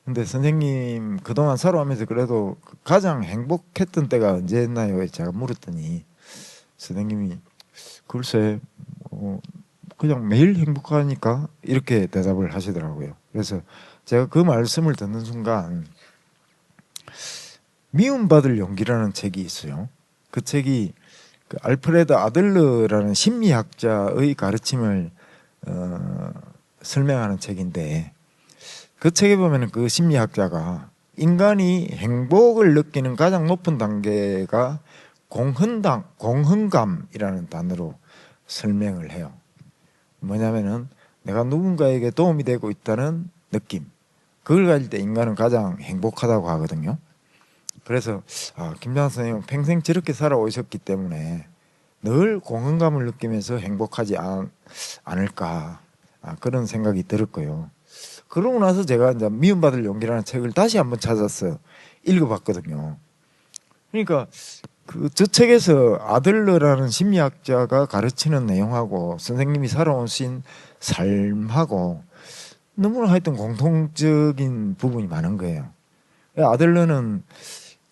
근데 선생님 그동안 살아오면서 그래도 가장 행복했던 때가 언제였나요? 제가 물었더니 선생님이 글쎄 그냥 매일 행복하니까 이렇게 대답을 하시더라고요. 그래서 제가 그 말씀을 듣는 순간 미움받을 용기라는 책이 있어요. 그 책이 그 알프레드 아들러라는 심리학자의 가르침을 설명하는 책인데 그 책에 보면 그 심리학자가 인간이 행복을 느끼는 가장 높은 단계가 공헌감이라는 단어로 설명을 해요. 뭐냐면은 내가 누군가에게 도움이 되고 있다는 느낌, 그걸 가질 때 인간은 가장 행복하다고 하거든요. 그래서 김장학 선생님은 평생 저렇게 살아오셨기 때문에 늘 공헌감을 느끼면서 행복하지 않을까 그런 생각이 들었고요. 그러고 나서 제가 이제 미움받을 용기라는 책을 다시 한번 찾아서 읽어봤거든요. 그러니까 저 책에서 아들러라는 심리학자가 가르치는 내용하고 선생님이 살아오신 삶하고 너무나 하여튼 공통적인 부분이 많은 거예요. 아들러는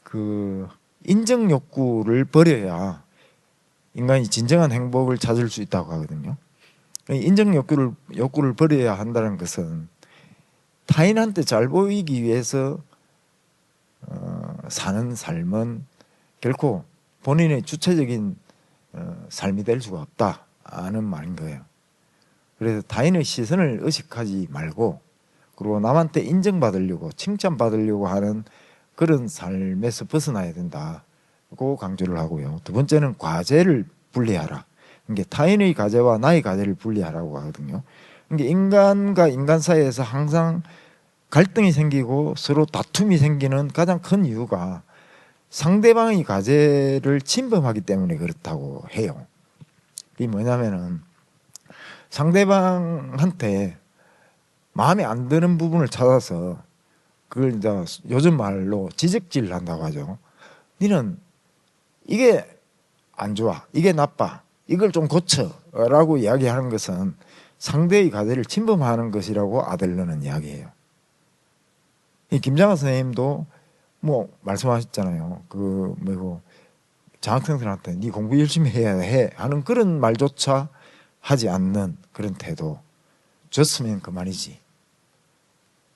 그 인정 욕구를 버려야 인간이 진정한 행복을 찾을 수 있다고 하거든요. 인정 욕구를 버려야 한다는 것은 타인한테 잘 보이기 위해서 사는 삶은 결코 본인의 주체적인 삶이 될 수가 없다는 말인 거예요. 그래서 타인의 시선을 의식하지 말고 그리고 남한테 인정받으려고 칭찬받으려고 하는 그런 삶에서 벗어나야 된다고 강조를 하고요. 두 번째는 과제를 분리하라. 이게 타인의 과제와 나의 과제를 분리하라고 하거든요. 이게 인간과 인간 사이에서 항상 갈등이 생기고 서로 다툼이 생기는 가장 큰 이유가 상대방의 과제를 침범하기 때문에 그렇다고 해요. 이게 뭐냐면은 상대방한테 마음에 안 드는 부분을 찾아서 그걸 이제 요즘 말로 지적질을 한다고 하죠. 니는 이게 안 좋아, 이게 나빠, 이걸 좀 고쳐라고 이야기하는 것은 상대의 과제를 침범하는 것이라고 아들러는 이야기해요. 이 김장하 선생님도 뭐 말씀하셨잖아요. 그 뭐고 장학생들한테 네 공부 열심히 해야 해 하는 그런 말조차 하지 않는 그런 태도. 줬으면 그만이지.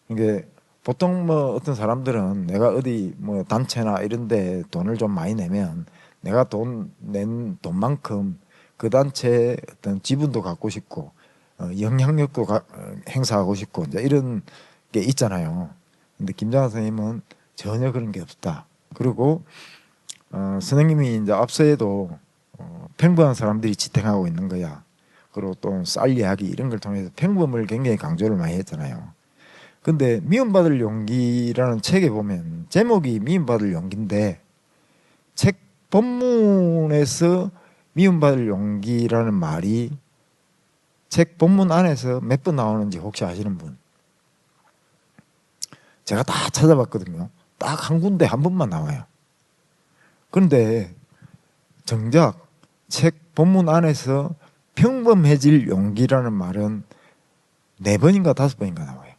이게 보통 뭐 어떤 사람들은 내가 어디 뭐 단체나 이런데 돈을 좀 많이 내면 내가 낸 돈만큼 그 단체의 어떤 지분도 갖고 싶고 영향력도 행사하고 싶고 이제 이런 게 있잖아요. 근데 김장하 선생님은 전혀 그런 게 없다. 그리고 선생님이 이제 앞서에도 평범한 사람들이 지탱하고 있는 거야. 그리고 또 쌀 이야기 이런 걸 통해서 평범을 굉장히 강조를 많이 했잖아요. 근데 미움받을 용기라는 책에 보면 제목이 미움받을 용기인데 책 본문에서 미움받을 용기라는 말이 책 본문 안에서 몇 번 나오는지 혹시 아시는 분? 제가 다 찾아봤거든요. 딱 한 군데 한 번만 나와요. 그런데 정작 책 본문 안에서 평범해질 용기라는 말은 4번인가 5번인가 나와요.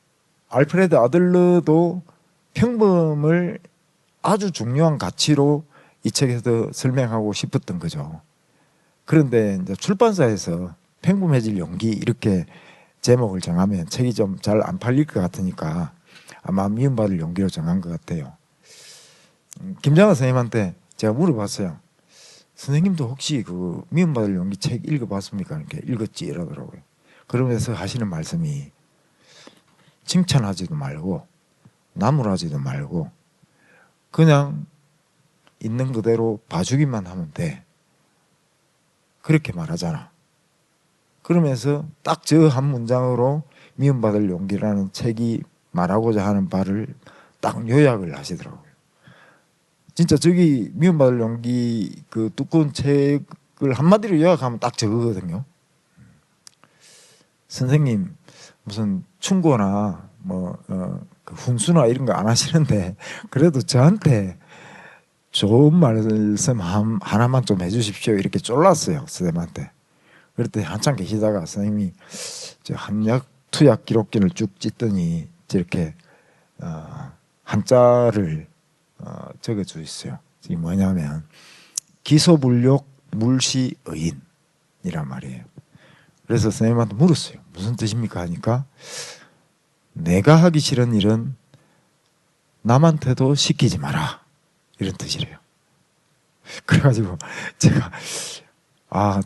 알프레드 아들러도 평범을 아주 중요한 가치로 이 책에서 설명하고 싶었던 거죠. 그런데 이제 출판사에서 평범해질 용기 이렇게 제목을 정하면 책이 좀 잘 안 팔릴 것 같으니까 아마 미움받을 용기로 정한 것 같아요. 김장하 선생님한테 제가 물어봤어요. 선생님도 혹시 그 미움받을 용기 책 읽어봤습니까? 이렇게 읽었지 이러더라고요. 그러면서 하시는 말씀이 칭찬하지도 말고 나무라지도 말고 그냥 있는 그대로 봐주기만 하면 돼. 그렇게 말하잖아. 그러면서 딱 저 한 문장으로 미움받을 용기라는 책이 말하고자 하는 바를 딱 요약을 하시더라고요. 진짜 저기 미움받을 용기 그 두꺼운 책을 한마디로 요약하면 딱 저거거든요. 선생님 무슨 충고나 그 훈수나 이런 거 안 하시는데 그래도 저한테 좋은 말씀 하나만 좀 해주십시오 이렇게 쫄랐어요 선생님한테. 그랬더니 한참 계시다가 선생님이 저 한약 투약 기록기를 쭉 찢더니 저렇게 한자를 적어 주셨어요. 이게 뭐냐면 기소불욕 물시의인이란 말이에요. 그래서 선생님한테 물었어요. 무슨 뜻입니까 하니까 내가 하기 싫은 일은 남한테도 시키지 마라 이런 뜻이래요. 그래가지고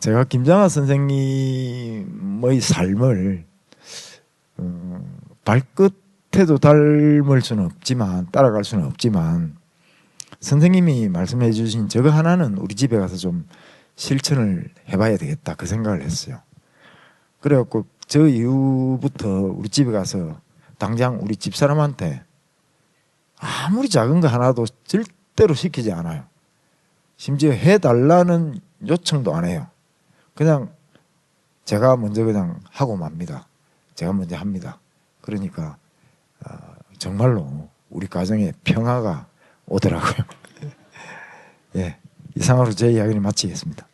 제가 김장하 선생님의 삶을 발끝에도 닮을 수는 없지만 따라갈 수는 없지만 선생님이 말씀해 주신 저거 하나는 우리 집에 가서 좀 실천을 해봐야 되겠다 그 생각을 했어요. 그래갖고 저 이후부터 우리 집에 가서 당장 우리 집사람한테 아무리 작은 거 하나도 절대로 시키지 않아요. 심지어 해달라는 요청도 안 해요. 그냥 제가 먼저 그냥 하고 맙니다. 제가 먼저 합니다. 그러니까 정말로 우리 가정에 평화가 오더라고요. 예, 이상으로 제 이야기를 마치겠습니다.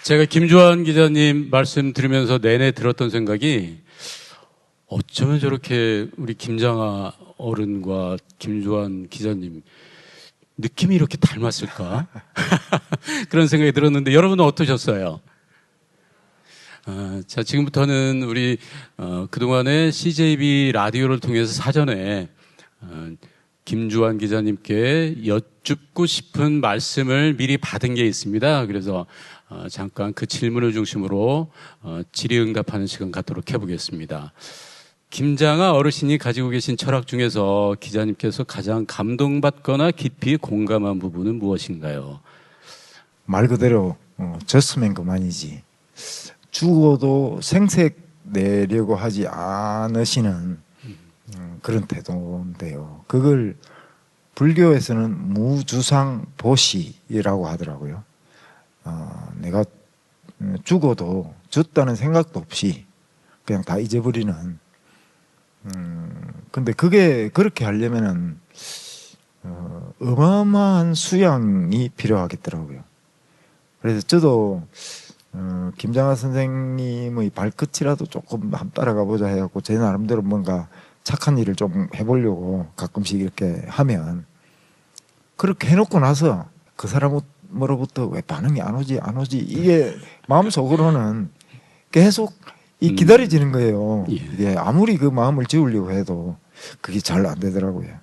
제가 김주환 기자님 말씀 들으면서 내내 들었던 생각이 어쩌면 저렇게 우리 김장하 어른과 김주환 기자님 느낌이 이렇게 닮았을까? 그런 생각이 들었는데 여러분은 어떠셨어요? 자, 지금부터는 우리 그동안에 CJB 라디오를 통해서 사전에 김주환 기자님께 여쭙고 싶은 말씀을 미리 받은 게 있습니다. 그래서 잠깐 그 질문을 중심으로 질의응답하는 시간 갖도록 해보겠습니다. 김장하 어르신이 가지고 계신 철학 중에서 기자님께서 가장 감동받거나 깊이 공감한 부분은 무엇인가요? 말 그대로 졌으면 그만이지 죽어도 생색 내려고 하지 않으시는 그런 태도인데요. 그걸 불교에서는 무주상보시라고 하더라고요. 내가 죽어도 죽다는 생각도 없이 그냥 다 잊어버리는. 근데 그게 그렇게 하려면은 어마어마한 수양이 필요하겠더라고요. 그래서 저도 김장하 선생님의 발끝이라도 조금 한번 따라가 보자 해갖고 제 나름대로 뭔가 착한 일을 좀 해보려고 가끔씩 이렇게 하면 그렇게 해놓고 나서 그 사람으로부터 왜 반응이 안 오지 이게 마음속으로는 계속 기다려지는 거예요. 이게 아무리 그 마음을 지우려고 해도 그게 잘 안 되더라고요.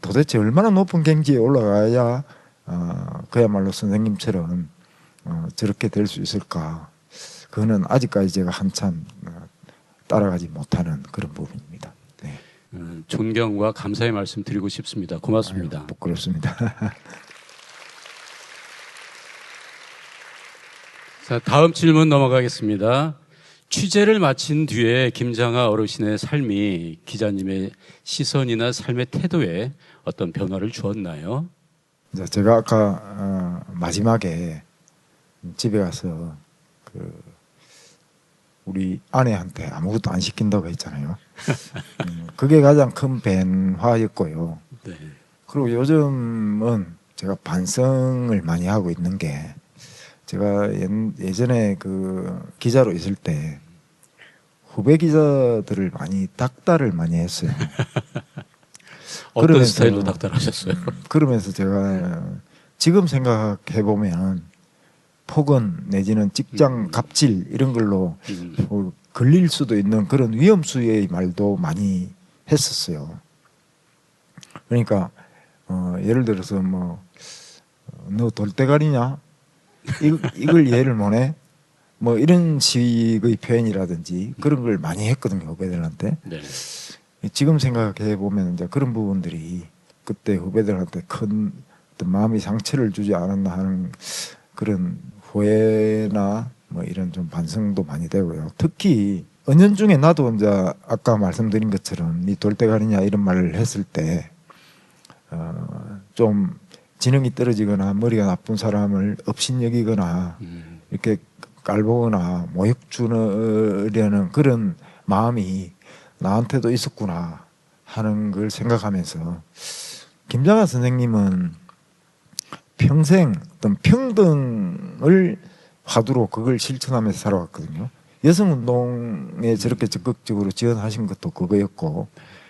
도대체 얼마나 높은 경지에 올라가야 그야말로 선생님처럼 저렇게 될 수 있을까? 그거는 아직까지 제가 한참 따라가지 못하는 그런 부분입니다. 네. 존경과 감사의 말씀 드리고 싶습니다. 고맙습니다. 아유, 부끄럽습니다. 자, 다음 질문 넘어가겠습니다. 취재를 마친 뒤에 김장하 어르신의 삶이 기자님의 시선이나 삶의 태도에 어떤 변화를 주었나요? 제가 아까 마지막에 집에 가서 우리 아내한테 아무것도 안 시킨다고 했잖아요. 그게 가장 큰 변화였고요. 네. 그리고 요즘은 제가 반성을 많이 하고 있는 게 제가 예전에 그 기자로 있을 때 후배 기자들을 많이 닥달을 많이 했어요. 어떤 스타일로 닥달하셨어요? 그러면서 제가 지금 생각해 보면 폭언 내지는 직장 갑질 이런 걸로 뭐 걸릴 수도 있는 그런 위험수의 말도 많이 했었어요. 그러니까 예를 들어서 뭐 너 돌대가리냐? 이걸 이해를 못해? 뭐 이런 식의 표현이라든지 그런 걸 많이 했거든요, 후배들한테. 네. 지금 생각해 보면 이제 그런 부분들이 그때 후배들한테 큰 어떤 마음의 상처를 주지 않았나 하는 그런 후회나 뭐 이런 좀 반성도 많이 되고요. 특히 은연중에 나도 이제 아까 말씀드린 것처럼 이 돌대가리냐 이런 말을 했을 때 좀 지능이 떨어지거나 머리가 나쁜 사람을 업신여기거나 이렇게 깔보거나 모욕 주려는 그런 마음이 나한테도 있었구나 하는 걸 생각하면서 김장하 선생님은 평생 어떤 평등을 화두로 그걸 실천하면서 살아왔거든요. 여성운동에 저렇게 적극적으로 지원하신 것도 그거였고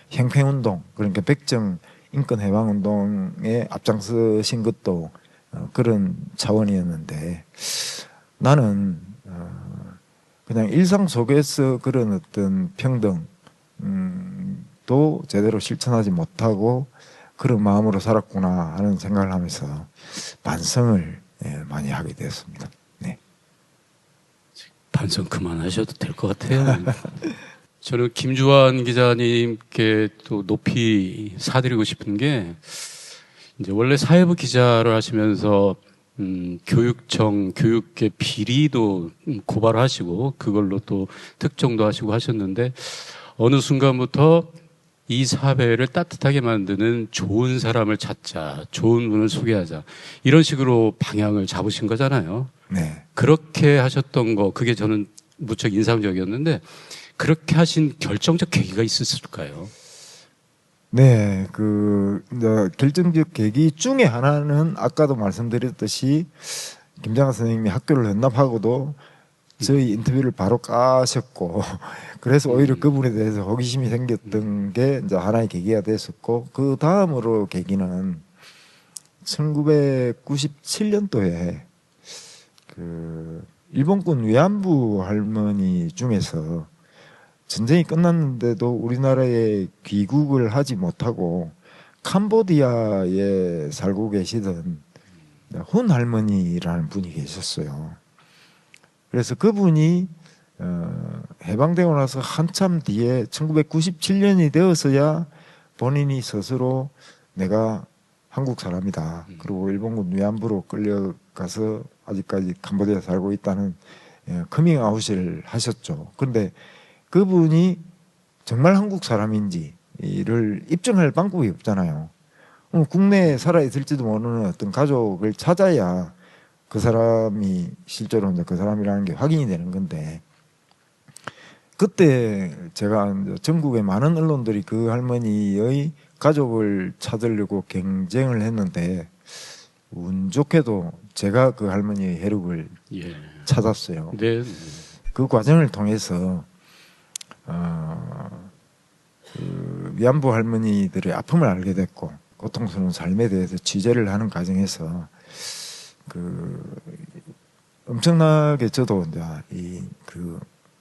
형평운동 그러니까 백정 인권해방운동에 앞장서신 것도 그런 차원이었는데 나는 그냥 일상 속에서 그런 어떤 평등도 제대로 실천하지 못하고 그런 마음으로 살았구나 하는 생각을 하면서 반성을 많이 하게 되었습니다. 네. 반성 그만하셔도 될 것 같아요. 저는 김주환 기자님께 또 높이 사드리고 싶은 게 이제 원래 사회부 기자를 하시면서 교육청, 교육계 비리도 고발하시고 그걸로 또 특정도 하시고 하셨는데 어느 순간부터 이 사회를 따뜻하게 만드는 좋은 사람을 찾자, 좋은 분을 소개하자 이런 식으로 방향을 잡으신 거잖아요. 네. 그렇게 하셨던 거 그게 저는 무척 인상적이었는데 그렇게 하신 결정적 계기가 있었을까요? 네, 결정적 계기 중에 하나는 아까도 말씀드렸듯이 김장하 선생님이 학교를 헌납하고도 저희 인터뷰를 바로 까셨고 그래서 오히려 그분에 대해서 호기심이 생겼던 게 이제 하나의 계기가 됐었고 그 다음으로 계기는 1997년도에 그 일본군 위안부 할머니 중에서 전쟁이 끝났는데도 우리나라에 귀국을 하지 못하고 캄보디아에 살고 계시던 훈 할머니라는 분이 계셨어요. 그래서 그분이 해방되고 나서 한참 뒤에 1997년이 되어서야 본인이 스스로 내가 한국 사람이다. 그리고 일본군 위안부로 끌려가서 아직까지 캄보디아에 살고 있다는 커밍아웃을 하셨죠. 그런데 그분이 정말 한국 사람인지를 입증할 방법이 없잖아요. 국내에 살아있을지도 모르는 어떤 가족을 찾아야 그 사람이 실제로 이제 그 사람이라는 게 확인이 되는 건데 그때 제가 전국의 많은 언론들이 그 할머니의 가족을 찾으려고 경쟁을 했는데 운 좋게도 제가 그 할머니의 혈육을 찾았어요. 네. 그 과정을 통해서 그 위안부 할머니들의 아픔을 알게 됐고 고통스러운 삶에 대해서 취재를 하는 과정에서 그 엄청나게 저도 이제 그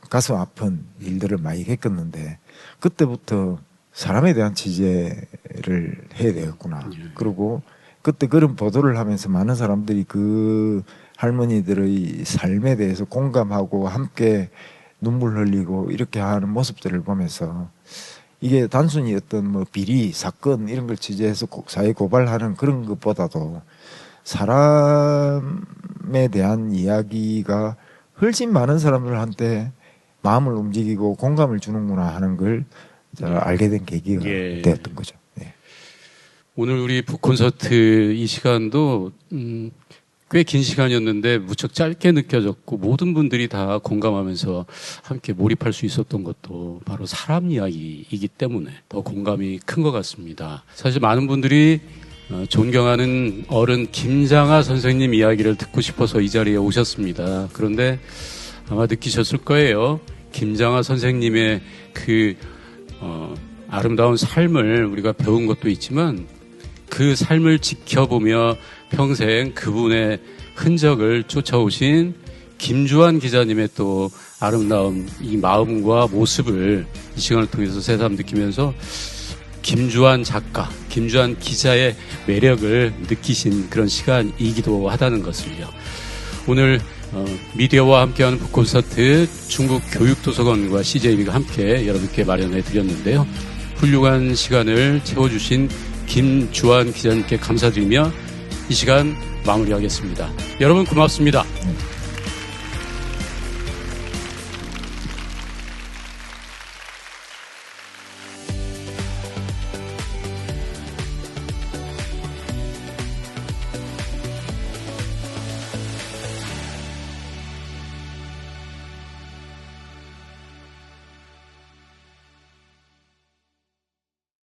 가슴 아픈 일들을 많이 겪었는데 그때부터 사람에 대한 취재를 해야 되겠구나. 그리고 그때 그런 보도를 하면서 많은 사람들이 그 할머니들의 삶에 대해서 공감하고 함께 눈물 흘리고 이렇게 하는 모습들을 보면서 이게 단순히 어떤 뭐 비리, 사건 이런 걸 취재해서 사회 고발하는 그런 것보다도 사람에 대한 이야기가 훨씬 많은 사람들한테 마음을 움직이고 공감을 주는구나 하는 걸 알게 된 계기가 되었던 거죠. 네. 오늘 우리 북콘서트 이 시간도 꽤 긴 시간이었는데 무척 짧게 느껴졌고 모든 분들이 다 공감하면서 함께 몰입할 수 있었던 것도 바로 사람 이야기이기 때문에 더 공감이 큰 것 같습니다. 사실 많은 분들이 존경하는 어른 김장하 선생님 이야기를 듣고 싶어서 이 자리에 오셨습니다. 그런데 아마 느끼셨을 거예요. 김장하 선생님의 그 아름다운 삶을 우리가 배운 것도 있지만 그 그 삶을 지켜보며 평생 그분의 흔적을 쫓아오신 김주환 기자님의 또 아름다운 이 마음과 모습을 이 시간을 통해서 새삼 느끼면서 김주환 작가, 김주환 기자의 매력을 느끼신 그런 시간이기도 하다는 것을요. 오늘 미디어와 함께하는 북콘서트 중국 교육도서관과 CJB가 함께 여러분께 마련해 드렸는데요. 훌륭한 시간을 채워주신 김주환 기자님께 감사드리며 이 시간 마무리하겠습니다. 여러분 고맙습니다.